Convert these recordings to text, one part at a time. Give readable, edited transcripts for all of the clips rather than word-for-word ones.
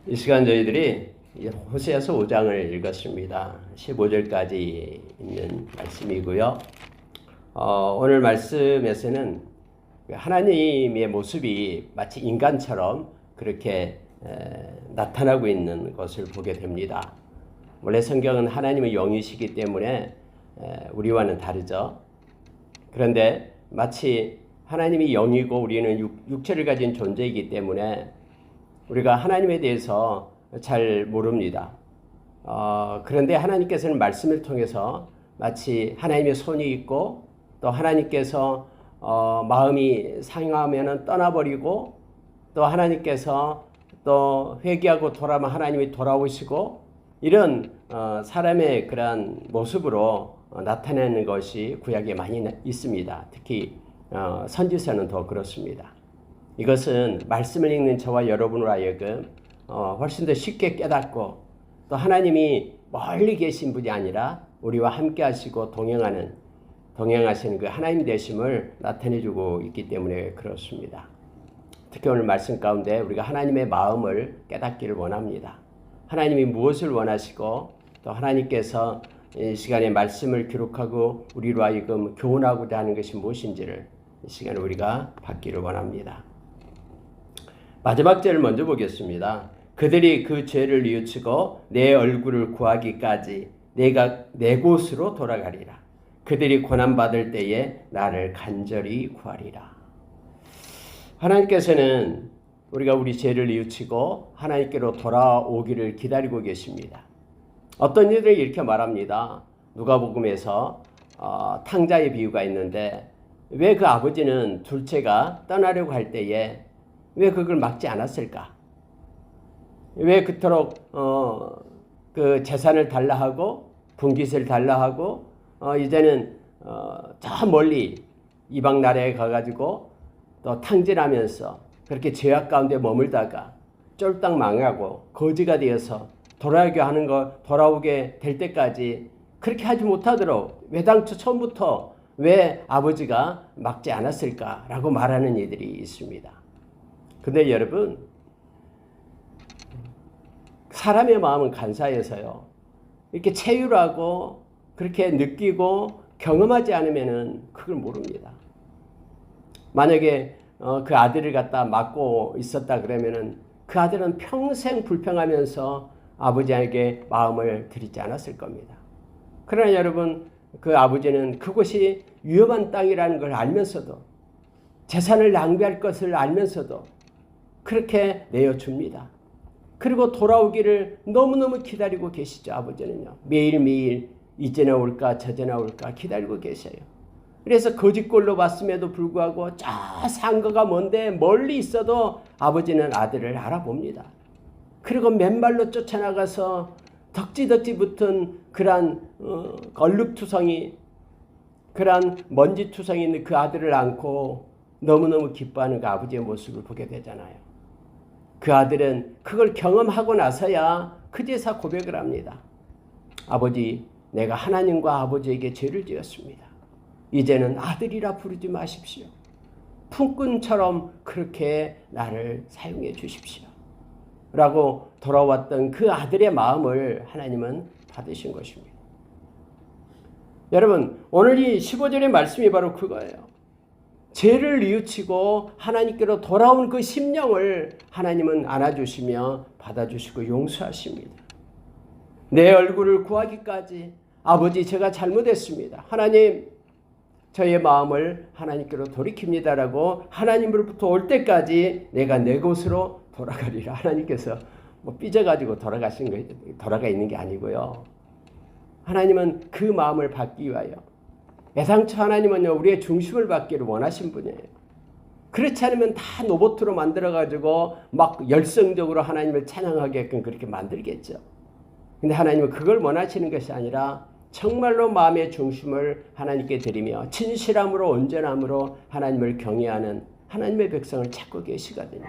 이 시간 저희들이 호세아서 5장을 읽었습니다. 15절까지 있는 말씀이고요. 오늘 말씀에서는 하나님의 모습이 마치 인간처럼 그렇게 나타나고 있는 것을 보게 됩니다. 원래 성경은 하나님의 영이시기 때문에 우리와는 다르죠. 그런데 마치 하나님이 영이고 우리는 육체를 가진 존재이기 때문에 우리가 하나님에 대해서 잘 모릅니다. 그런데 하나님께서는 말씀을 통해서 마치 하나님의 손이 있고 또 하나님께서 마음이 상하면 떠나버리고 또 하나님께서 또 회개하고 돌아오면 하나님이 돌아오시고 이런 사람의 그러한 모습으로 나타내는 것이 구약에 많이 있습니다. 특히 선지서는 더 그렇습니다. 이것은 말씀을 읽는 저와 여러분으로 하여금 훨씬 더 쉽게 깨닫고 또 하나님이 멀리 계신 분이 아니라 우리와 함께 하시고 동행하시는 그 하나님 되심을 나타내주고 있기 때문에 그렇습니다. 특히 오늘 말씀 가운데 우리가 하나님의 마음을 깨닫기를 원합니다. 하나님이 무엇을 원하시고 또 하나님께서 이 시간에 말씀을 기록하고 우리로 하여금 교훈하고자 하는 것이 무엇인지를 이 시간에 우리가 받기를 원합니다. 마지막 절을 먼저 보겠습니다. 그들이 그 죄를 뉘우치고 내 얼굴을 구하기까지 내가 내 곳으로 돌아가리라. 그들이 고난받을 때에 나를 간절히 구하리라. 하나님께서는 우리가 우리 죄를 뉘우치고 하나님께로 돌아오기를 기다리고 계십니다. 어떤 이들이 이렇게 말합니다. 누가복음에서 탕자의 비유가 있는데 왜 그 아버지는 둘째가 떠나려고 할 때에 왜 그걸 막지 않았을까? 왜 그토록 그 재산을 달라 하고 분깃을 달라 하고 이제는 저 멀리 이방 나라에 가가지고 또 탕진하면서 그렇게 죄악 가운데 머물다가 쫄딱 망하고 거지가 되어서 돌아오게 될 때까지 그렇게 하지 못하도록 왜 당초 처음부터 왜 아버지가 막지 않았을까라고 말하는 이들이 있습니다. 근데 여러분, 사람의 마음은 간사해서요. 이렇게 체휼하고 그렇게 느끼고 경험하지 않으면은 그걸 모릅니다. 만약에 그 아들을 갖다 맡고 있었다 그러면은 그 아들은 평생 불평하면서 아버지에게 마음을 들이지 않았을 겁니다. 그러나 여러분, 그 아버지는 그곳이 위험한 땅이라는 걸 알면서도 재산을 낭비할 것을 알면서도 그렇게 내어줍니다. 그리고 돌아오기를 너무너무 기다리고 계시죠. 아버지는요. 매일매일 이제나 올까 저제나 올까 기다리고 계셔요. 그래서 거짓골로 봤음에도 불구하고 저 상거가 먼데 멀리 있어도 아버지는 아들을 알아봅니다. 그리고 맨발로 쫓아나가서 덕지덕지 붙은 그러한 얼룩투성이 그러한 먼지투성이 있는 그 아들을 안고 너무너무 기뻐하는 그 아버지의 모습을 보게 되잖아요. 그 아들은 그걸 경험하고 나서야 그제서 고백을 합니다. 아버지, 내가 하나님과 아버지에게 죄를 지었습니다. 이제는 아들이라 부르지 마십시오. 품꾼처럼 그렇게 나를 사용해 주십시오. 라고 돌아왔던 그 아들의 마음을 하나님은 받으신 것입니다. 여러분, 오늘 이 15절의 말씀이 바로 그거예요. 죄를 뉘우치고 하나님께로 돌아온 그 심령을 하나님은 안아주시며 받아주시고 용서하십니다. 내 얼굴을 구하기까지 아버지 제가 잘못했습니다. 하나님 저의 마음을 하나님께로 돌이킵니다라고 하나님으로부터 올 때까지 내가 내 곳으로 돌아가리라. 하나님께서 삐져가지고 돌아가 있는 게 아니고요. 하나님은 그 마음을 받기 위하여 애당초 하나님은요 우리의 중심을 받기를 원하신 분이에요. 그렇지 않으면 다 로봇으로 만들어가지고 막 열성적으로 하나님을 찬양하게끔 그렇게 만들겠죠. 근데 하나님은 그걸 원하시는 것이 아니라 정말로 마음의 중심을 하나님께 드리며 진실함으로 온전함으로 하나님을 경외하는 하나님의 백성을 찾고 계시거든요.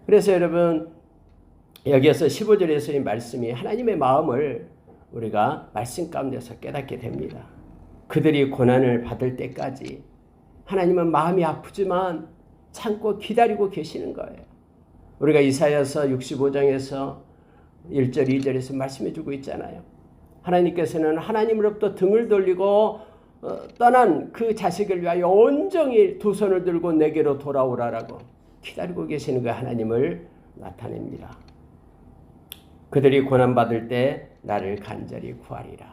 그래서 여러분 여기에서 15절에서의 말씀이 하나님의 마음을 우리가 말씀 가운데서 깨닫게 됩니다. 그들이 고난을 받을 때까지 하나님은 마음이 아프지만 참고 기다리고 계시는 거예요. 우리가 이사야서 65장에서 1절 2절에서 말씀해 주고 있잖아요. 하나님께서는 하나님으로부터 등을 돌리고 떠난 그 자식을 위하여 온전히 두 손을 들고 내게로 돌아오라라고 기다리고 계시는 그 하나님을 나타냅니다. 그들이 고난받을 때 나를 간절히 구하리라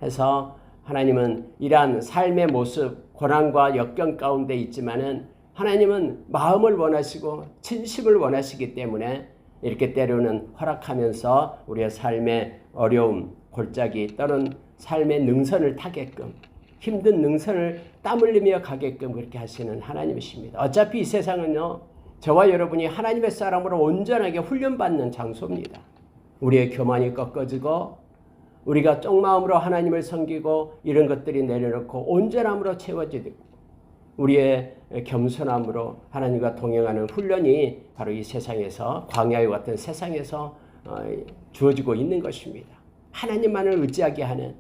해서 하나님은 이러한 삶의 모습, 고난과 역경 가운데 있지만은 하나님은 마음을 원하시고 진심을 원하시기 때문에 이렇게 때로는 허락하면서 우리의 삶의 어려움, 골짜기 또는 삶의 능선을 타게끔 힘든 능선을 땀 흘리며 가게끔 그렇게 하시는 하나님이십니다. 어차피 이 세상은요, 저와 여러분이 하나님의 사람으로 온전하게 훈련받는 장소입니다. 우리의 교만이 꺾어지고 우리가 쪽마음으로 하나님을 섬기고 이런 것들이 내려놓고 온전함으로 채워지고 우리의 겸손함으로 하나님과 동행하는 훈련이 바로 이 세상에서 광야와 같은 세상에서 주어지고 있는 것입니다. 하나님만을 의지하게 하는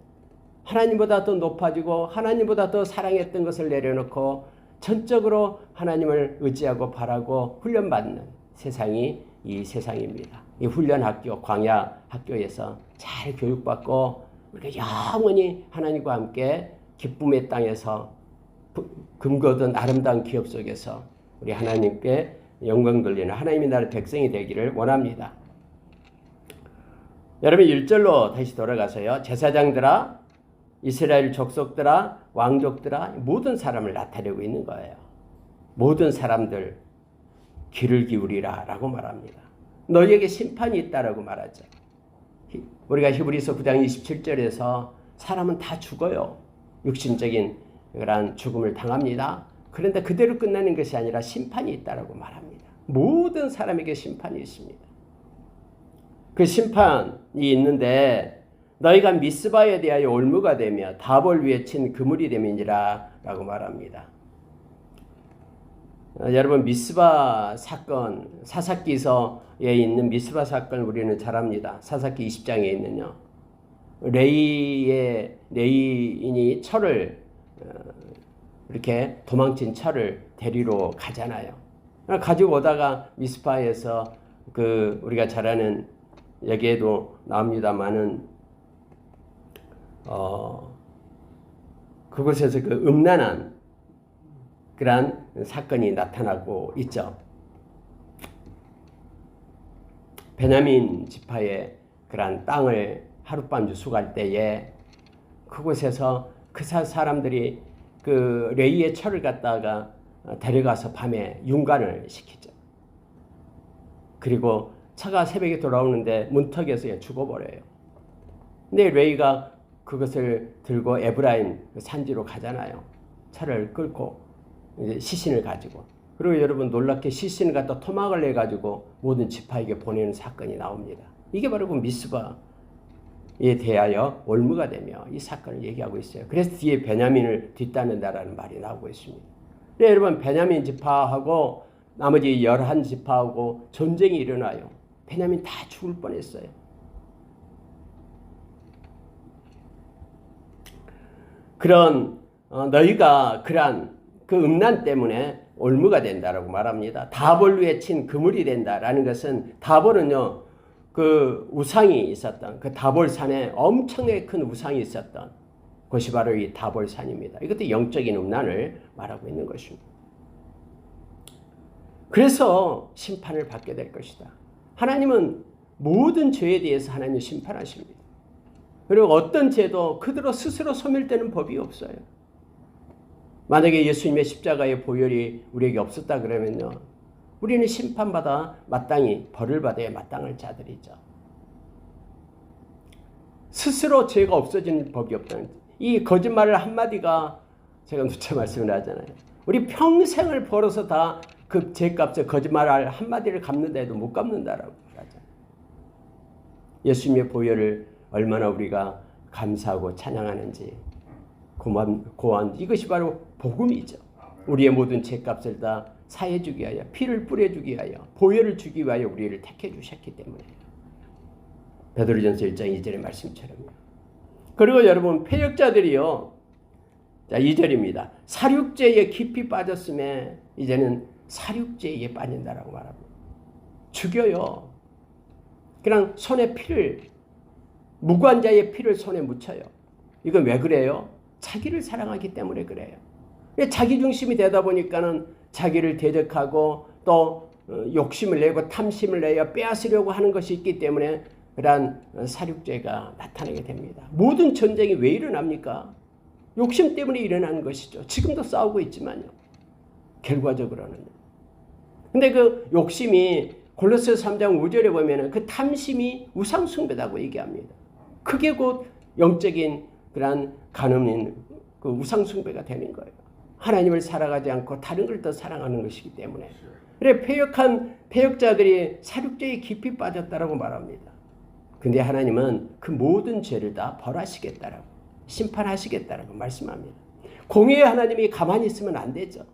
하나님보다 더 높아지고 하나님보다 더 사랑했던 것을 내려놓고 전적으로 하나님을 의지하고 바라고 훈련받는 세상이 이 세상입니다. 이 훈련학교, 광야 학교에서 잘 교육받고 우리가 영원히 하나님과 함께 기쁨의 땅에서 금거든 아름다운 기업 속에서 우리 하나님께 영광 돌리는 하나님의 나라의 백성이 되기를 원합니다. 여러분 1절로 다시 돌아가서요. 제사장들아, 이스라엘 족속들아, 왕족들아, 모든 사람을 나타내고 있는 거예요. 모든 사람들 귀를 기울이라 라고 말합니다. 너희에게 심판이 있다라고 말하죠. 우리가 히브리서 9장 27절에서 사람은 다 죽어요. 육신적인 그런 죽음을 당합니다. 그런데 그대로 끝나는 것이 아니라 심판이 있다라고 말합니다. 모든 사람에게 심판이 있습니다. 그 심판이 있는데 너희가 미스바에 대하여 올무가 되며 다볼 위에 친 그물이 됨이니라 라고 말합니다. 여러분 미스바 사건, 사사기서에 있는 미스바 사건을 우리는 잘 압니다. 사사기 20장에 있는요. 레이인이 철을 이렇게 도망친 철을 데리러 가잖아요. 가지고 오다가 미스바에서 그 우리가 잘 아는 여기에도 나옵니다만은 그곳에서 그 음란한 그러한 사건이 나타나고 있죠. 베냐민 지파의 그러한 땅을 하룻밤 유숙할 때에 그곳에서 그 사람들이 그 레이의 철을 갖다가 데려가서 밤에 윤관을 시키죠. 그리고 차가 새벽에 돌아오는데 문턱에서 죽어버려요. 근데 레이가 그것을 들고 에브라임 산지로 가잖아요. 차를 끌고 이제 시신을 가지고. 그리고 여러분 놀랍게 시신을 갖다 토막을 내가지고 모든 지파에게 보내는 사건이 나옵니다. 이게 바로 그 미스바에 대하여 올무가 되며 이 사건을 얘기하고 있어요. 그래서 뒤에 베냐민을 뒷따른다라는 말이 나오고 있습니다. 네, 여러분 베냐민 지파하고 나머지 11지파하고 전쟁이 일어나요. 베냐민 다 죽을 뻔했어요. 그런 너희가 그러한 그 음란 때문에 올무가 된다라고 말합니다. 다볼 위에 친 그물이 된다라는 것은 다볼은요 그 우상이 있었던 그 다볼산에 엄청나게 큰 우상이 있었던 곳이 바로 이 다볼산입니다. 이것도 영적인 음란을 말하고 있는 것입니다. 그래서 심판을 받게 될 것이다. 하나님은 모든 죄에 대해서 하나님 심판하십니다. 그리고 어떤 죄도 그대로 스스로 소멸되는 법이 없어요. 만약에 예수님의 십자가의 보혈이 우리에게 없었다 그러면요, 우리는 심판받아 마땅히 벌을 받아야 마땅할 자들이죠. 스스로 죄가 없어지는 법이 없다는 거죠. 이 거짓말을 한마디가 제가 누차 말씀을 하잖아요. 우리 평생을 벌어서 다 그 죄값에 거짓말 한마디를 갚는다 해도 못 갚는다라고 말하잖아요. 예수님의 보혈을 얼마나 우리가 감사하고 찬양하는지 고한 이것이 바로 복음이죠. 우리의 모든 죄값을 다 사해 주기 위하여 피를 뿌려 주기 위하여 보혈을 주기 위하여 우리를 택해 주셨기 때문에 베드로전서 1장 2절의 말씀처럼요. 그리고 여러분 패역자들이요. 자 2절입니다. 사륙죄에 깊이 빠졌음에 이제는 사륙죄에 빠진다라고 말합니다. 죽여요. 그냥 손에 피를, 무관자의 피를 손에 묻혀요. 이건 왜 그래요? 자기를 사랑하기 때문에 그래요. 자기 중심이 되다 보니까는 자기를 대적하고 또 욕심을 내고 탐심을 내어 빼앗으려고 하는 것이 있기 때문에 그러한 살육죄가 나타나게 됩니다. 모든 전쟁이 왜 일어납니까? 욕심 때문에 일어나는 것이죠. 지금도 싸우고 있지만요. 결과적으로는. 근데 그 욕심이 골로새 3장 5절에 보면은 그 탐심이 우상숭배라고 얘기합니다. 그게 곧 영적인 그러한 간음인 그 우상숭배가 되는 거예요. 하나님을 사랑하지 않고 다른 걸 더 사랑하는 것이기 때문에. 그래 패역자들이 살육죄에 깊이 빠졌다라고 말합니다. 근데 하나님은 그 모든 죄를 다 벌하시겠다라고, 심판하시겠다라고 말씀합니다. 공의의 하나님이 가만히 있으면 안 되죠.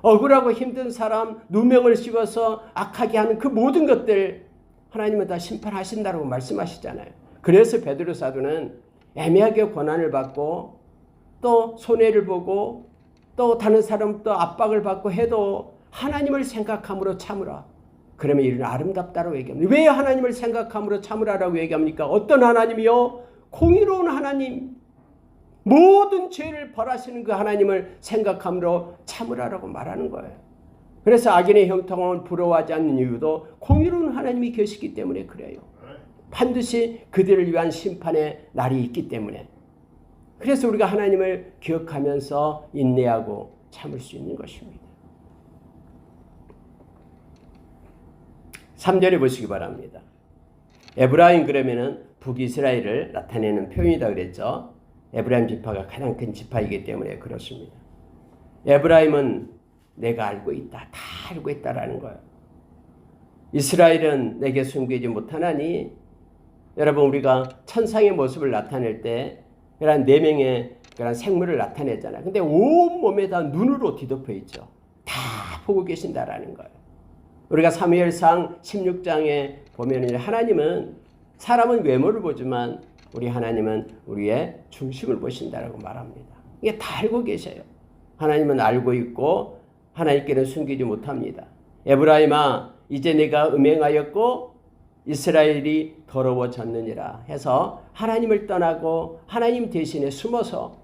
억울하고 힘든 사람, 누명을 씌워서 악하게 하는 그 모든 것들 하나님은 다 심판하신다라고 말씀하시잖아요. 그래서 베드로 사도는 애매하게 고난을 받고 또 손해를 보고 또 다른 사람도 압박을 받고 해도 하나님을 생각함으로 참으라. 그러면 이는 아름답다라고 얘기합니다. 왜 하나님을 생각함으로 참으라라고 얘기합니까? 어떤 하나님이요? 공의로운 하나님. 모든 죄를 벌하시는 그 하나님을 생각함으로 참으라라고 말하는 거예요. 그래서 악인의 형통을 부러워하지 않는 이유도 공의로운 하나님이 계시기 때문에 그래요. 반드시 그들을 위한 심판의 날이 있기 때문에. 그래서 우리가 하나님을 기억하면서 인내하고 참을 수 있는 것입니다. 3절에 보시기 바랍니다. 에브라임 그러면은 북이스라엘을 나타내는 표현이다 그랬죠. 에브라임 지파가 가장 큰 지파이기 때문에 그렇습니다. 에브라임은 내가 알고 있다. 다 알고 있다라는 거예요. 이스라엘은 내게 숨기지 못하나니. 여러분 우리가 천상의 모습을 나타낼 때 그런 4명의 그런 생물을 나타내잖아요. 근데 온 몸에 다 눈으로 뒤덮여 있죠. 다 보고 계신다라는 거예요. 우리가 사무엘상 16장에 보면 하나님은 사람은 외모를 보지만 우리 하나님은 우리의 중심을 보신다라고 말합니다. 이게 다 알고 계셔요. 하나님은 알고 있고 하나님께는 숨기지 못합니다. 에브라임아 이제 내가 음행하였고 이스라엘이 더러워졌느니라 해서 하나님을 떠나고 하나님 대신에 숨어서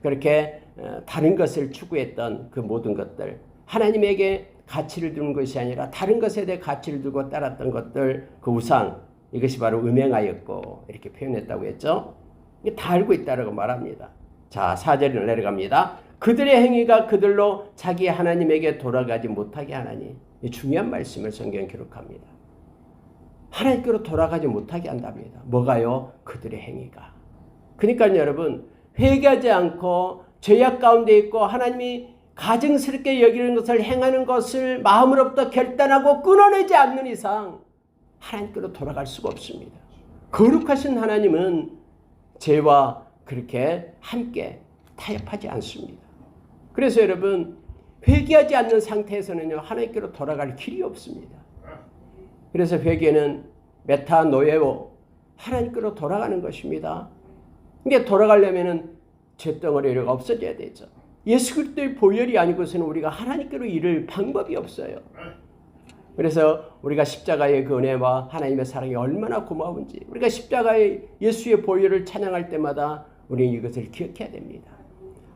그렇게 다른 것을 추구했던 그 모든 것들, 하나님에게 가치를 두는 것이 아니라 다른 것에 대해 가치를 두고 따랐던 것들, 그 우상, 이것이 바로 음행하였고 이렇게 표현했다고 했죠. 이게 다 알고 있다라고 말합니다. 자, 4절을 내려갑니다. 그들의 행위가 그들로 자기 하나님에게 돌아가지 못하게 하나니. 이 중요한 말씀을 성경에 기록합니다. 하나님께로 돌아가지 못하게 한답니다. 뭐가요? 그들의 행위가. 그러니까 여러분 회개하지 않고 죄악 가운데 있고 하나님이 가증스럽게 여기는 것을 행하는 것을 마음으로부터 결단하고 끊어내지 않는 이상 하나님께로 돌아갈 수가 없습니다. 거룩하신 하나님은 죄와 그렇게 함께 타협하지 않습니다. 그래서 여러분 회개하지 않는 상태에서는요 하나님께로 돌아갈 길이 없습니다. 그래서 회개는 메타노에오 하나님께로 돌아가는 것입니다. 이게 돌아가려면은 죄덩어리가 없어져야 되죠. 예수 그리스도의 보혈이 아니고서는 우리가 하나님께로 이를 방법이 없어요. 그래서 우리가 십자가의 그 은혜와 하나님의 사랑이 얼마나 고마운지 우리가 십자가의 예수의 보혈을 찬양할 때마다 우리는 이것을 기억해야 됩니다.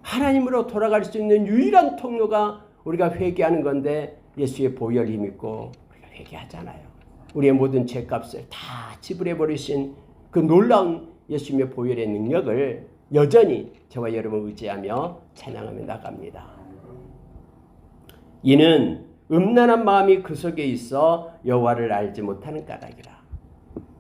하나님으로 돌아갈 수 있는 유일한 통로가 우리가 회개하는 건데 예수의 보혈 힘있고 우리가 회개하잖아요. 우리의 모든 죄값을 다 지불해버리신 그 놀라운 예수님의 보혈의 능력을 여전히 저와 여러분 의지하며 찬양하며 나갑니다. 이는 음란한 마음이 그 속에 있어 여호와를 알지 못하는 까닭이라.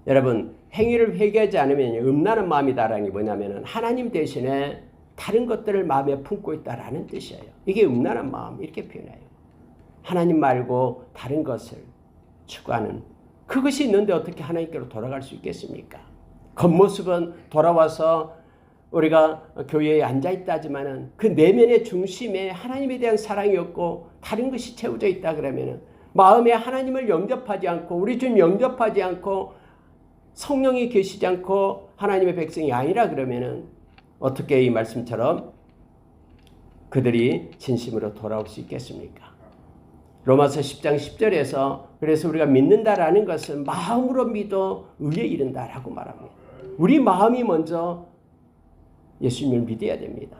여러분 행위를 회개하지 않으면 음란한 마음이다라는 게 뭐냐면 하나님 대신에 다른 것들을 마음에 품고 있다라는 뜻이에요. 이게 음란한 마음 이렇게 표현해요. 하나님 말고 다른 것을 추구하는 그것이 있는데 어떻게 하나님께로 돌아갈 수 있겠습니까? 겉모습은 돌아와서 우리가 교회에 앉아있다 하지만은 그 내면의 중심에 하나님에 대한 사랑이 없고 다른 것이 채워져 있다 그러면은 마음에 하나님을 영접하지 않고 우리 주님 영접하지 않고 성령이 계시지 않고 하나님의 백성이 아니라 그러면은 어떻게 이 말씀처럼 그들이 진심으로 돌아올 수 있겠습니까? 로마서 10장 10절에서 그래서 우리가 믿는다라는 것은 마음으로 믿어 의에 이른다라고 말합니다. 우리 마음이 먼저 예수님을 믿어야 됩니다.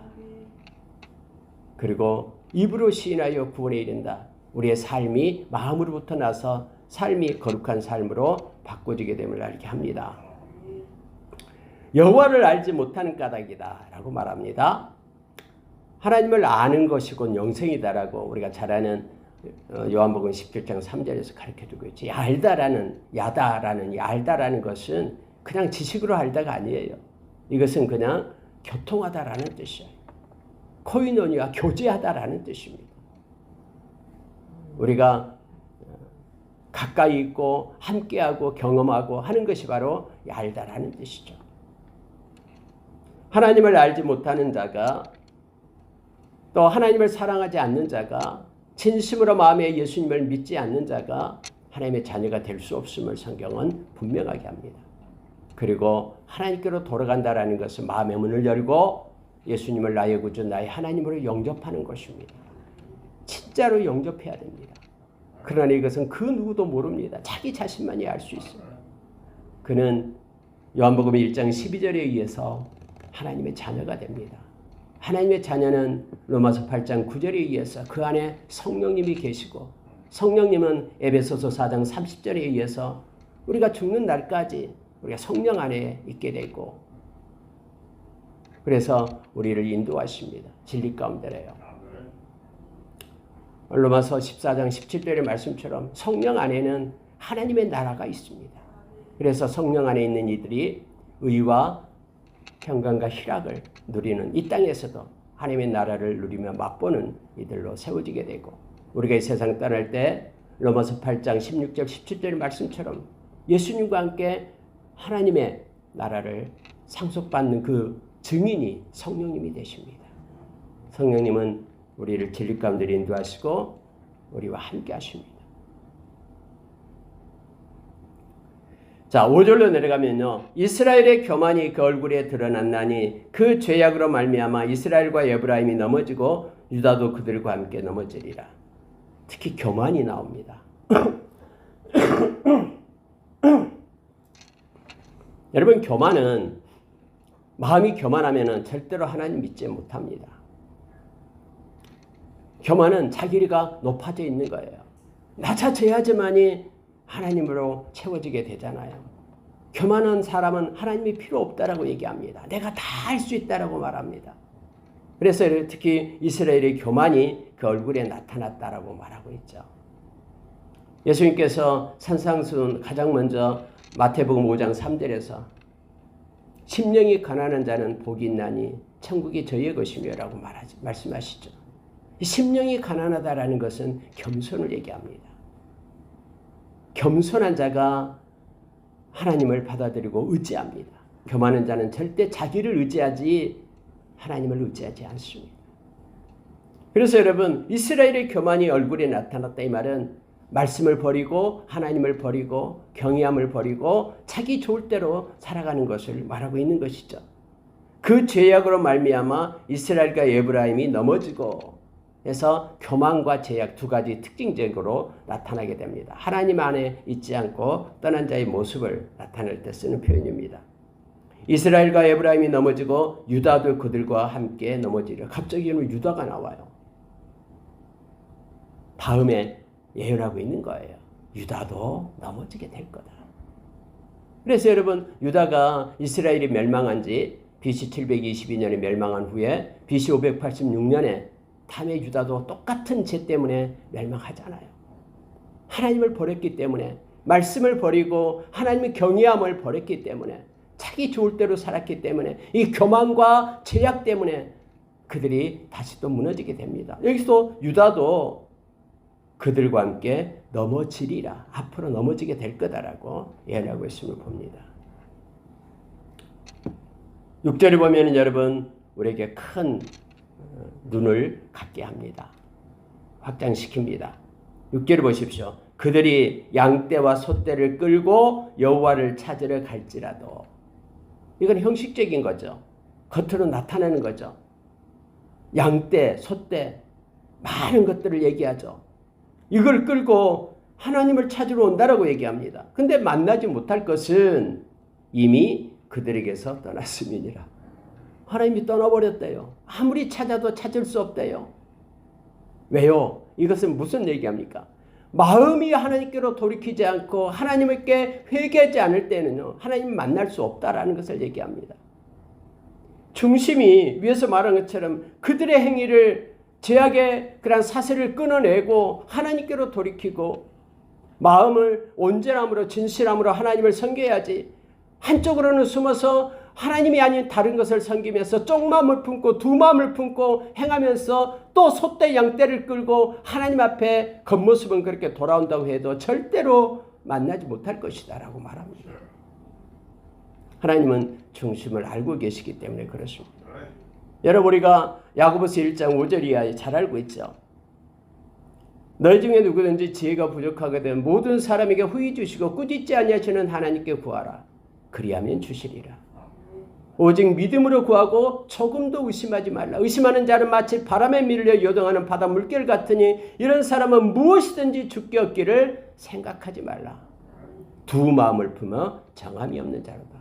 그리고 입으로 시인하여 구원에 이른다. 우리의 삶이 마음으로부터 나서 삶이 거룩한 삶으로 바꿔지게 됨을 알게 합니다. 여호와를 알지 못하는 까닭이다 라고 말합니다. 하나님을 아는 것이 곧 영생이다라고 우리가 잘 아는 요한복음 17장 3절에서 가르쳐주고 있지. 알다라는 것은 그냥 지식으로 알다가 아니에요. 이것은 그냥 교통하다라는 뜻이에요. 코이노니와 교제하다라는 뜻입니다. 우리가 가까이 있고 함께하고 경험하고 하는 것이 바로 알다라는 뜻이죠. 하나님을 알지 못하는 자가 또 하나님을 사랑하지 않는 자가 진심으로 마음에 예수님을 믿지 않는 자가 하나님의 자녀가 될 수 없음을 성경은 분명하게 합니다. 그리고 하나님께로 돌아간다라는 것은 마음의 문을 열고 예수님을 나의 구주 나의 하나님으로 영접하는 것입니다. 진짜로 영접해야 됩니다. 그러나 이것은 그 누구도 모릅니다. 자기 자신만이 알 수 있어요. 그는 요한복음 1장 12절에 의해서 하나님의 자녀가 됩니다. 하나님의 자녀는 로마서 8장 9절에 의해서 그 안에 성령님이 계시고 성령님은 에베소서 4장 30절에 의해서 우리가 죽는 날까지 우리가 성령 안에 있게 되고 그래서 우리를 인도하십니다. 진리 가운데래요. 로마서 14장 17절의 말씀처럼 성령 안에는 하나님의 나라가 있습니다. 그래서 성령 안에 있는 이들이 의와 평강과 희락을 누리는 이 땅에서도 하나님의 나라를 누리며 맛보는 이들로 세워지게 되고 우리가 이 세상 떠날 때 로마서 8장 16절 17절의 말씀처럼 예수님과 함께 하나님의 나라를 상속받는 그 증인이 성령님이 되십니다. 성령님은 우리를 진리 가운데 인도하시고 우리와 함께 하십니다. 자, 5절로 내려가면요. 이스라엘의 교만이 그 얼굴에 드러났나니 그 죄악으로 말미암아 이스라엘과 에브라임이 넘어지고 유다도 그들과 함께 넘어지리라. 특히 교만이 나옵니다. 여러분, 교만은 마음이 교만하면 절대로 하나님 믿지 못합니다. 교만은 자기가 높아져 있는 거예요. 낮아져야지만이 하나님으로 채워지게 되잖아요. 교만한 사람은 하나님이 필요 없다라고 얘기합니다. 내가 다 할 수 있다라고 말합니다. 그래서 특히 이스라엘의 교만이 그 얼굴에 나타났다라고 말하고 있죠. 예수님께서 산상수훈 가장 먼저 마태복음 5장 3절에서 심령이 가난한 자는 복이 있나니 천국이 저희의 것이며라고 말씀하시죠. 심령이 가난하다라는 것은 겸손을 얘기합니다. 겸손한 자가 하나님을 받아들이고 의지합니다. 교만한 자는 절대 자기를 의지하지 하나님을 의지하지 않습니다. 그래서 여러분, 이스라엘의 교만이 얼굴에 나타났다 이 말은 말씀을 버리고 하나님을 버리고 경외함을 버리고 자기 좋을 대로 살아가는 것을 말하고 있는 것이죠. 그 죄악으로 말미암아 이스라엘과 에브라임이 넘어지고 해서 교만과 죄악 두 가지 특징적으로 나타나게 됩니다. 하나님 안에 있지 않고 떠난 자의 모습을 나타낼 때 쓰는 표현입니다. 이스라엘과 에브라임이 넘어지고 유다도 그들과 함께 넘어지려. 갑자기 유다가 나와요. 다음에 예언하고 있는 거예요. 유다도 넘어지게 될 거다. 그래서 여러분, 유다가 이스라엘이 멸망한 지 BC 722년에 멸망한 후에 BC 586년에 다음에 유다도 똑같은 죄 때문에 멸망하잖아요. 하나님을 버렸기 때문에, 말씀을 버리고 하나님의 경외함을 버렸기 때문에, 자기 좋을 대로 살았기 때문에, 이 교만과 죄악 때문에 그들이 다시 또 무너지게 됩니다. 여기서 유다도 그들과 함께 넘어지리라, 앞으로 넘어지게 될 거다라고 예언하고 있음을 봅니다. 6절에 보면 여러분, 우리에게 큰 눈을 갖게 합니다. 확장시킵니다. 6절을 보십시오. 그들이 양떼와 소떼를 끌고 여호와를 찾으러 갈지라도. 이건 형식적인 거죠. 겉으로 나타내는 거죠. 양떼, 소떼, 많은 것들을 얘기하죠. 이걸 끌고 하나님을 찾으러 온다라고 얘기합니다. 근데 만나지 못할 것은 이미 그들에게서 떠났음이니라. 하나님이 떠나버렸대요. 아무리 찾아도 찾을 수 없대요. 왜요? 이것은 무슨 얘기합니까? 마음이 하나님께로 돌이키지 않고 하나님께 회개하지 않을 때는요, 하나님 만날 수 없다라는 것을 얘기합니다. 중심이 위에서 말한 것처럼 그들의 행위를 죄악의 그런 사슬을 끊어내고 하나님께로 돌이키고 마음을 온전함으로 진실함으로 하나님을 섬겨야지, 한쪽으로는 숨어서 하나님이 아닌 다른 것을 섬기면서 쪽마음을 품고 두 마음을 품고 행하면서 또 소떼 양떼를 끌고 하나님 앞에 겉모습은 그렇게 돌아온다고 해도 절대로 만나지 못할 것이다 라고 말합니다. 하나님은 중심을 알고 계시기 때문에 그렇습니다. 여러분, 우리가 야고보서 1장 5절 이하에 잘 알고 있죠. 너희 중에 누구든지 지혜가 부족하거든 모든 사람에게 후히 주시고 꾸짖지 아니하시는 하나님께 구하라. 그리하면 주시리라. 오직 믿음으로 구하고 조금도 의심하지 말라. 의심하는 자는 마치 바람에 밀려 요동하는 바다 물결 같으니 이런 사람은 무엇이든지 죽게 얻기를 생각하지 말라. 두 마음을 품어 정함이 없는 자로다.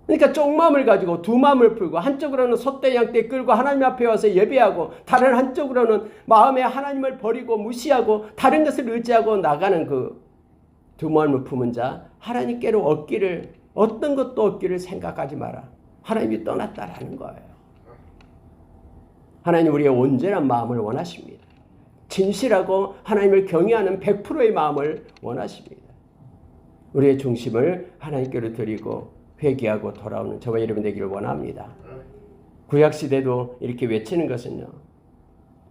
그러니까 쪽마음을 가지고 두 마음을 풀고 한쪽으로는 소떼 양떼 끌고 하나님 앞에 와서 예배하고 다른 한쪽으로는 마음에 하나님을 버리고 무시하고 다른 것을 의지하고 나가는 그 두 마음을 품은 자, 하나님께로 얻기를, 어떤 것도 얻기를 생각하지 마라. 하나님이 떠났다라는 거예요. 하나님 우리의 온전한 마음을 원하십니다. 진실하고 하나님을 경외하는 100%의 마음을 원하십니다. 우리의 중심을 하나님께로 드리고 회개하고 돌아오는 저와 여러분 되기를 원합니다. 구약시대도 이렇게 외치는 것은요,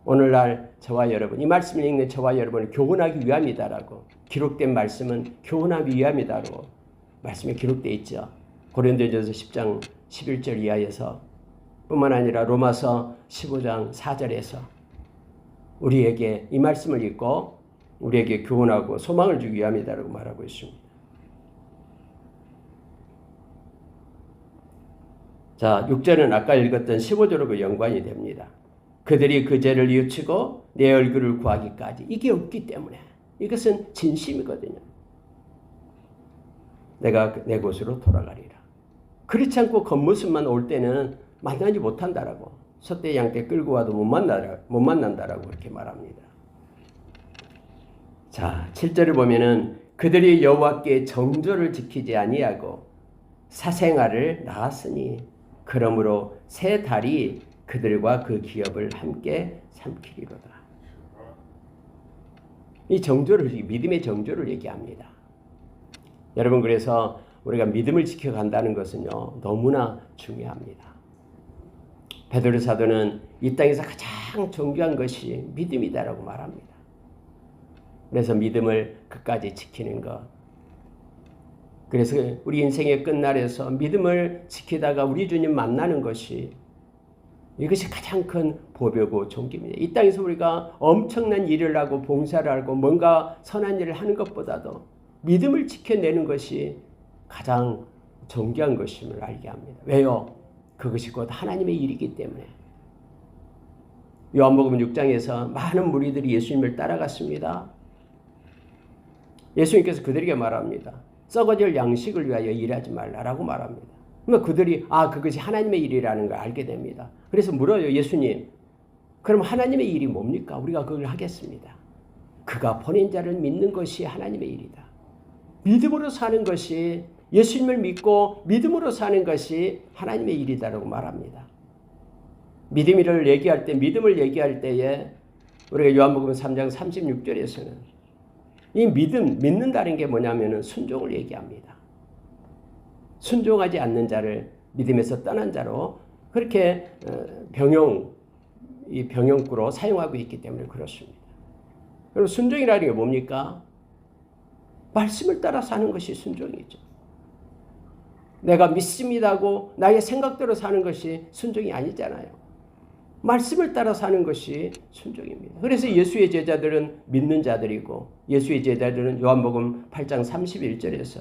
오늘날 저와 여러분, 이 말씀을 읽는 저와 여러분을 교훈하기 위함이다라고, 기록된 말씀은 교훈하기 위함이다라고 말씀에 기록되어 있죠. 고린도전서 10장 11절 이하에서 뿐만 아니라 로마서 15장 4절에서 우리에게 이 말씀을 읽고 우리에게 교훈하고 소망을 주기 위함이다라고 말하고 있습니다. 자, 6절은 아까 읽었던 15절하고 연관이 됩니다. 그들이 그 죄를 뉘우치고 내 얼굴을 구하기까지, 이게 없기 때문에 이것은 진심이거든요. 내가 내 곳으로 돌아가리라. 그렇지 않고 겉모습만 올 때는 만나지 못한다라고, 소떼 양떼 끌고 와도 못 만난다라고 그렇게 말합니다. 자, 7절을 보면은 그들이 여호와께 정조를 지키지 아니하고 사생아를 낳았으니 그러므로 새 달이 그들과 그 기업을 함께 삼키리로다. 이 정조를, 믿음의 정조를 얘기합니다. 여러분, 그래서 우리가 믿음을 지켜간다는 것은요, 너무나 중요합니다. 베드로 사도는 이 땅에서 가장 존귀한 것이 믿음이다라고 말합니다. 그래서 믿음을 끝까지 지키는 것. 그래서 우리 인생의 끝날에서 믿음을 지키다가 우리 주님 만나는 것이, 이것이 가장 큰 보배고 존귀입니다. 이 땅에서 우리가 엄청난 일을 하고 봉사를 하고 뭔가 선한 일을 하는 것보다도 믿음을 지켜내는 것이 가장 존귀한 것임을 알게 합니다. 왜요? 그것이 곧 하나님의 일이기 때문에. 요한복음 6장에서 많은 무리들이 예수님을 따라갔습니다. 예수님께서 그들에게 말합니다. 썩어질 양식을 위하여 일하지 말라라고 말합니다. 그러면 그들이 그것이 하나님의 일이라는 걸 알게 됩니다. 그래서 물어요. 예수님, 그럼 하나님의 일이 뭡니까? 우리가 그걸 하겠습니다. 그가 보낸 자를 믿는 것이 하나님의 일이다. 믿음으로 사는 것이, 예수님을 믿고 믿음으로 사는 것이 하나님의 일이다라고 말합니다. 믿음을 얘기할 때에 우리가 요한복음 3장 36절에서는 이 믿는다는 게 뭐냐면은 순종을 얘기합니다. 순종하지 않는 자를 믿음에서 떠난 자로 그렇게 병용구로 사용하고 있기 때문에 그렇습니다. 그리고 순종이라는 게 뭡니까? 말씀을 따라 사는 것이 순종이죠. 내가 믿습니다고 나의 생각대로 사는 것이 순종이 아니잖아요. 말씀을 따라 사는 것이 순종입니다. 그래서 예수의 제자들은 믿는 자들이고, 예수의 제자들은 요한복음 8장 31절에서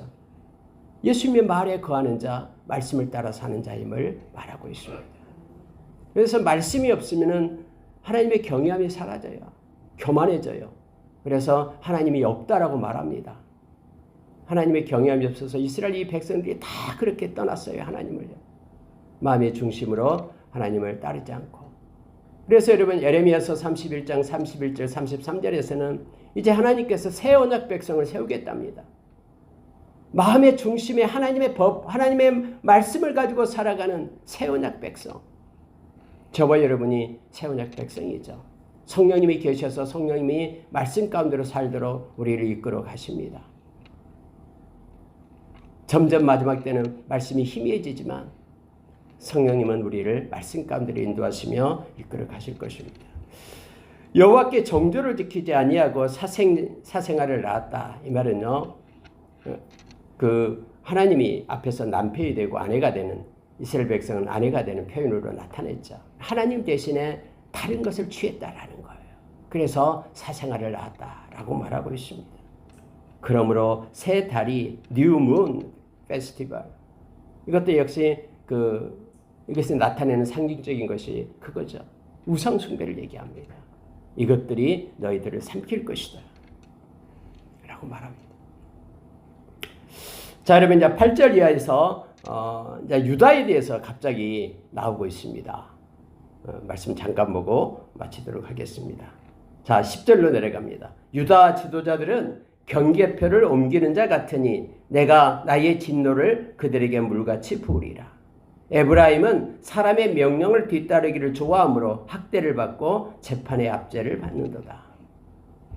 예수님의 말에 거하는 자, 말씀을 따라 사는 자임을 말하고 있습니다. 그래서 말씀이 없으면 하나님의 경외함이 사라져요. 교만해져요. 그래서 하나님이 없다라고 말합니다. 하나님의 경외함이 없어서 이스라엘 이 백성들이 다 그렇게 떠났어요. 하나님을요. 마음의 중심으로 하나님을 따르지 않고. 그래서 여러분 예레미야서 31장 31절 33절에서는 이제 하나님께서 새 언약 백성을 세우겠답니다. 마음의 중심에 하나님의 법, 하나님의 말씀을 가지고 살아가는 새 언약 백성. 저와 여러분이 새 언약 백성이죠. 성령님이 계셔서 성령님이 말씀 가운데로 살도록 우리를 이끌어 가십니다. 점점 마지막 때는 말씀이 희미해지지만 성령님은 우리를 말씀 가운데로 인도하시며 이끌어 가실 것입니다. 여호와께 정조를 지키지 아니하고 사생아를 낳았다. 이 말은요, 그 하나님이 앞에서 남편이 되고 아내가 되는 이스라엘 백성은 아내가 되는 표현으로 나타냈죠. 하나님 대신에 다른 것을 취했다라는 거예요. 그래서 사생아를 낳았다라고 말하고 있습니다. 그러므로 새 달이 뉴 문 페스티벌, 이것도 역시 이것을 나타내는 상징적인 것이 그거죠. 우상 숭배를 얘기합니다. 이것들이 너희들을 삼킬 것이다 라고 말합니다. 자, 여러분 이제 8절 이하에서 이제 유다에 대해서 갑자기 나오고 있습니다. 말씀 잠깐 보고 마치도록 하겠습니다. 자, 10절로 내려갑니다. 유다 지도자들은 경계표를 옮기는 자 같으니 내가 나의 진노를 그들에게 물같이 부으리라. 에브라임은 사람의 명령을 뒤따르기를 좋아하므로 학대를 받고 재판의 압제를 받는도다.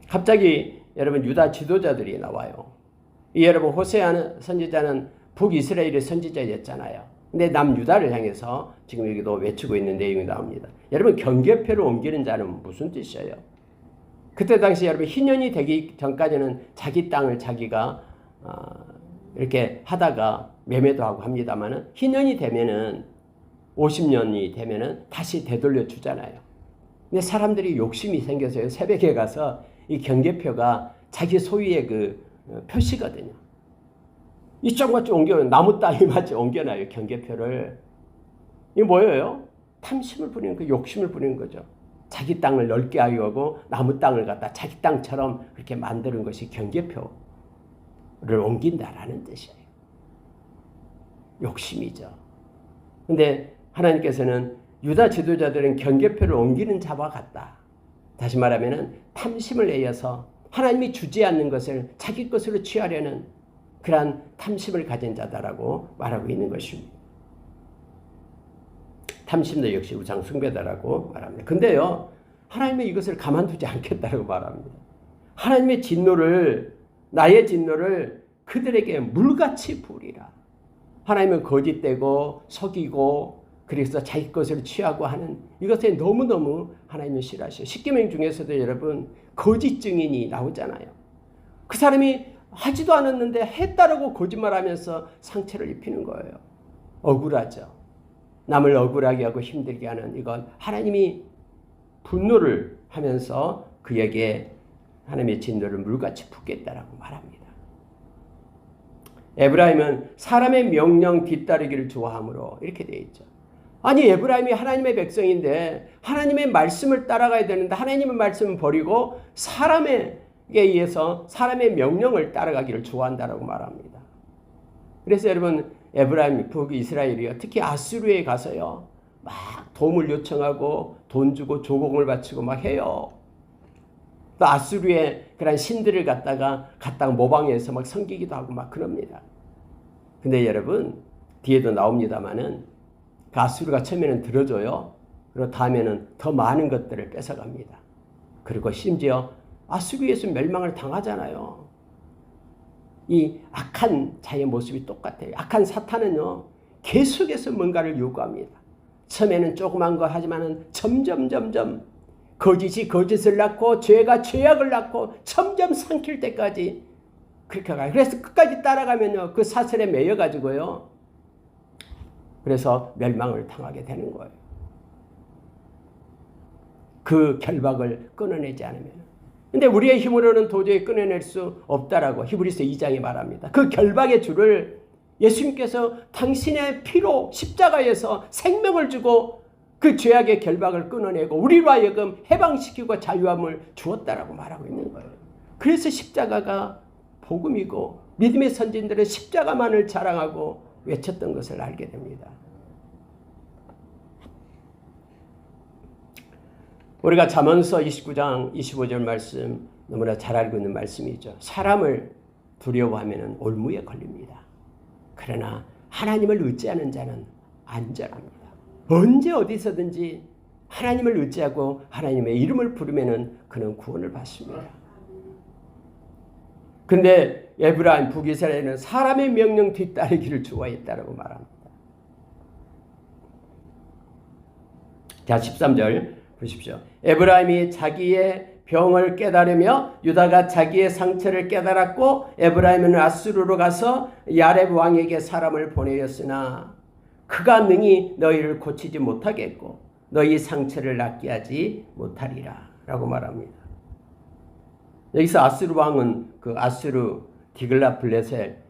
갑자기 여러분 유다 지도자들이 나와요. 여러분 호세아 선지자는 북이스라엘의 선지자였잖아요. 근데 남유다를 향해서 지금 여기도 외치고 있는 내용이 나옵니다. 여러분 경계표를 옮기는 자는 무슨 뜻이에요? 그때 당시 여러분 희년이 되기 전까지는 자기 땅을 자기가 이렇게 하다가 매매도 하고 합니다만은 희년이 되면은 50년이 되면은 다시 되돌려 주잖아요. 근데 사람들이 욕심이 생겨서요. 새벽에 가서 이 경계표가 자기 소유의 그 표시거든요. 이쪽마치 옮겨 나무 땅이 마치 옮겨놔요. 경계표를. 이게 뭐예요? 탐심을 부리는 그 욕심을 부리는 거죠. 자기 땅을 넓게 하려고 나무 땅을 갖다 자기 땅처럼 그렇게 만드는 것이 경계표를 옮긴다라는 뜻이에요. 욕심이죠. 근데 하나님께서는 유다 지도자들은 경계표를 옮기는 자와 같다. 다시 말하면 탐심을 내어서 하나님이 주지 않는 것을 자기 것으로 취하려는 그러한 탐심을 가진 자다라고 말하고 있는 것입니다. 탐심도 역시 우상 숭배다라고 말합니다. 근데요, 하나님은 이것을 가만두지 않겠다라고 말합니다. 하나님의 진노를, 나의 진노를 그들에게 물같이 부으리라. 하나님은 거짓되고 속이고 그래서 자기 것을 취하고 하는 이것에 너무너무 하나님은 싫어하셔요. 십계명 중에서도 여러분 거짓 증인이 나오잖아요. 그 사람이 하지도 않았는데 했다라고 거짓말하면서 상처를 입히는 거예요. 억울하죠. 남을 억울하게 하고 힘들게 하는 이건 하나님이 분노를 하면서 그에게 하나님의 진노를 물같이 붓겠다라고 말합니다. 에브라임은 사람의 명령 뒤따르기를 좋아하므로 이렇게 되어 있죠. 아니 에브라임이 하나님의 백성인데 하나님의 말씀을 따라가야 되는데 하나님의 말씀을 버리고 사람에게 의해서 사람의 명령을 따라가기를 좋아한다라고 말합니다. 그래서 여러분 에브라임 북이스라엘이요 특히 아수르에 가서요 막 도움을 요청하고 돈 주고 조공을 바치고 막 해요. 또 아수르의 그런 신들을 갖다가 모방해서 막 섬기기도 하고 막 그럽니다. 근데 여러분 뒤에도 나옵니다마는 그 아수르가 처음에는 들어줘요. 그리고 다음에는 더 많은 것들을 뺏어갑니다. 그리고 심지어 아수르에서 멸망을 당하잖아요. 이 악한 자의 모습이 똑같아요. 악한 사탄은요 계속해서 뭔가를 요구합니다. 처음에는 조그만 거 하지만은 점점 거짓이 거짓을 낳고 죄가 죄악을 낳고 점점 삼킬 때까지 그렇게 가요. 그래서 끝까지 따라가면요 그 사슬에 매여 가지고요 그래서 멸망을 당하게 되는 거예요. 그 결박을 끊어내지 않으면. 근데 우리의 힘으로는 도저히 끊어낼 수 없다라고 히브리서 2장이 말합니다. 그 결박의 줄을 예수님께서 당신의 피로 십자가에서 생명을 주고 그 죄악의 결박을 끊어내고 우리로 하여금 해방시키고 자유함을 주었다라고 말하고 있는 거예요. 그래서 십자가가 복음이고 믿음의 선진들은 십자가만을 자랑하고 외쳤던 것을 알게 됩니다. 우리가 잠언서 29장 25절 말씀 너무나 잘 알고 있는 말씀이죠. 사람을 두려워하면 올무에 걸립니다. 그러나 하나님을 의지하는 자는 안전합니다. 언제 어디서든지 하나님을 의지하고 하나님의 이름을 부르면 그는 구원을 받습니다. 그런데 에브라임 북이스라엘은 사람의 명령 뒤따르기를 좋아했다라고 말합니다. 자, 13절 보십시오. 에브라임이 자기의 병을 깨달으며 유다가 자기의 상처를 깨달았고 에브라임은 아수르로 가서 야렙 왕에게 사람을 보내었으나 그가 능히 너희를 고치지 못하겠고 너희 상처를 낫게 하지 못하리라 라고 말합니다. 여기서 아수르 왕은 그 아수르 디글라블레셀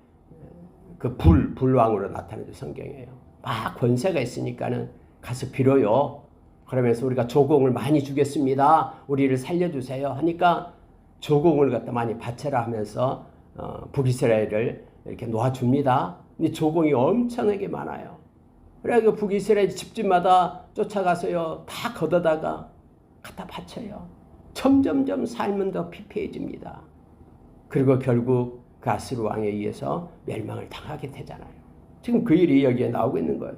그 불왕으로 나타나는 성경이에요. 막 권세가 있으니까는 가서 빌어요. 그러면서 우리가 조공을 많이 주겠습니다. 우리를 살려주세요 하니까 조공을 갖다 많이 바쳐라 하면서 북이스라엘을 이렇게 놓아줍니다. 근데 조공이 엄청나게 많아요. 그래서 북이스라엘 집집마다 쫓아가서요 다 걷어다가 갖다 바쳐요. 점점점 삶은 더 피폐해집니다. 그리고 결국 그 아수르 왕에 의해서 멸망을 당하게 되잖아요. 지금 그 일이 여기에 나오고 있는 거예요.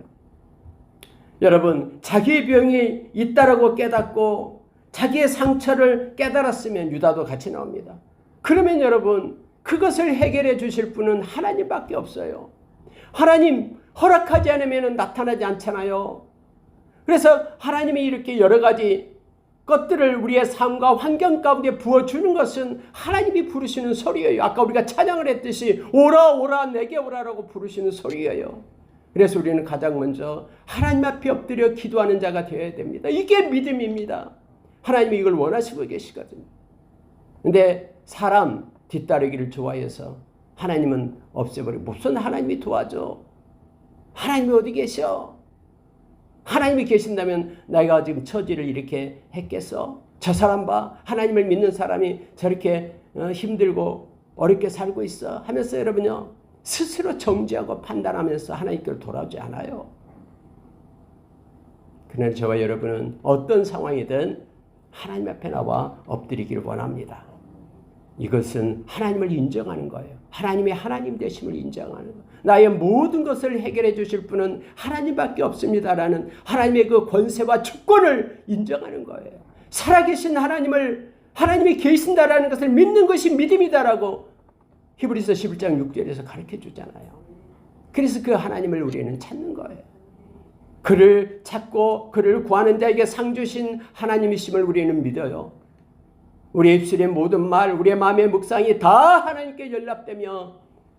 여러분, 자기의 병이 있다라고 깨닫고 자기의 상처를 깨달았으면 유다도 같이 나옵니다. 그러면 여러분, 그것을 해결해 주실 분은 하나님밖에 없어요. 하나님 허락하지 않으면 나타나지 않잖아요. 그래서 하나님이 이렇게 여러 가지 것들을 우리의 삶과 환경 가운데 부어주는 것은 하나님이 부르시는 소리예요. 아까 우리가 찬양을 했듯이 오라 오라 내게 오라라고 부르시는 소리예요. 그래서 우리는 가장 먼저 하나님 앞에 엎드려 기도하는 자가 되어야 됩니다. 이게 믿음입니다. 하나님이 이걸 원하시고 계시거든요. 그런데 사람 뒤따르기를 좋아해서 하나님은 없애버리고 무슨 하나님이 도와줘. 하나님이 어디 계셔? 하나님이 계신다면 내가 지금 처지를 이렇게 했겠어? 저 사람 봐. 하나님을 믿는 사람이 저렇게 힘들고 어렵게 살고 있어 하면서 여러분요. 스스로 정죄하고 판단하면서 하나님께로 돌아오지 않아요. 그러나 저와 여러분은 어떤 상황이든 하나님 앞에 나와 엎드리기를 원합니다. 이것은 하나님을 인정하는 거예요. 하나님의 하나님 되심을 인정하는 거예요. 나의 모든 것을 해결해 주실 분은 하나님밖에 없습니다라는 하나님의 그 권세와 주권을 인정하는 거예요. 살아계신 하나님이 계신다라는 것을 믿는 것이 믿음이다라고 히브리서 11장 6절에서 가르쳐 주잖아요. 그래서 그 하나님을 우리는 찾는 거예요. 그를 찾고 그를 구하는 자에게 상 주신 하나님이심을 우리는 믿어요. 우리의 입술의 모든 말, 우리의 마음의 묵상이 다 하나님께 연락되며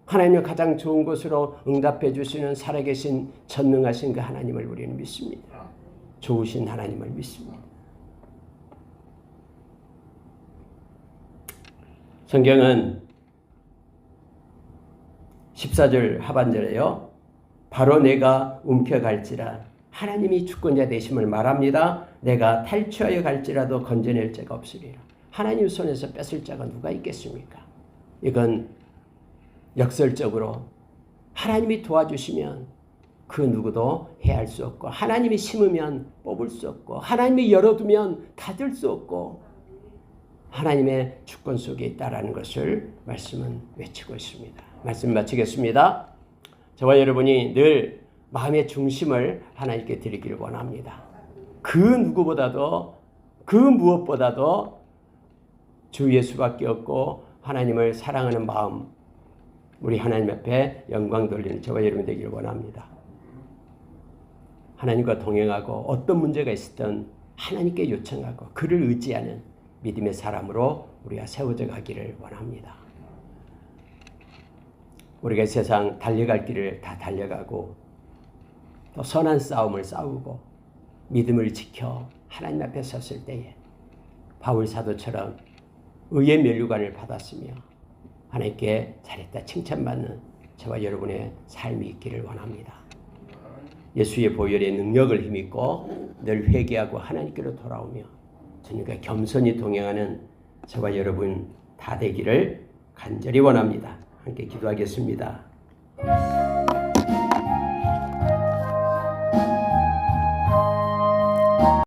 하나님의 가장 좋은 것으로 응답해 주시는 살아계신 전능하신 그 하나님을 우리는 믿습니다. 좋으신 하나님을 믿습니다. 성경은 14절 하반절에요. 바로 내가 움켜갈지라 하나님이 주권자 되심을 말합니다. 내가 탈취하여 갈지라도 건져낼 자가 없으리라. 하나님 손에서 뺏을 자가 누가 있겠습니까? 이건 역설적으로 하나님이 도와주시면 그 누구도 해할 수 없고 하나님이 심으면 뽑을 수 없고 하나님이 열어두면 닫을 수 없고 하나님의 주권 속에 있다라는 것을 말씀은 외치고 있습니다. 말씀 마치겠습니다. 저와 여러분이 늘 마음의 중심을 하나님께 드리기를 원합니다. 그 누구보다도 그 무엇보다도 주 예수밖에 없고 하나님을 사랑하는 마음 우리 하나님 앞에 영광 돌리는 저와 여러분 되기를 원합니다. 하나님과 동행하고 어떤 문제가 있었든 하나님께 요청하고 그를 의지하는 믿음의 사람으로 우리가 세워져 가기를 원합니다. 우리가 세상 달려갈 길을 다 달려가고 또 선한 싸움을 싸우고 믿음을 지켜 하나님 앞에 섰을 때에 바울 사도처럼 의의 면류관을 받았으며 하나님께 잘했다 칭찬받는 저와 여러분의 삶이 있기를 원합니다. 예수의 보혈의 능력을 힘입고 늘 회개하고 하나님께로 돌아오며 주님과 겸손히 동행하는 저와 여러분 다 되기를 간절히 원합니다. 함께 기도하겠습니다.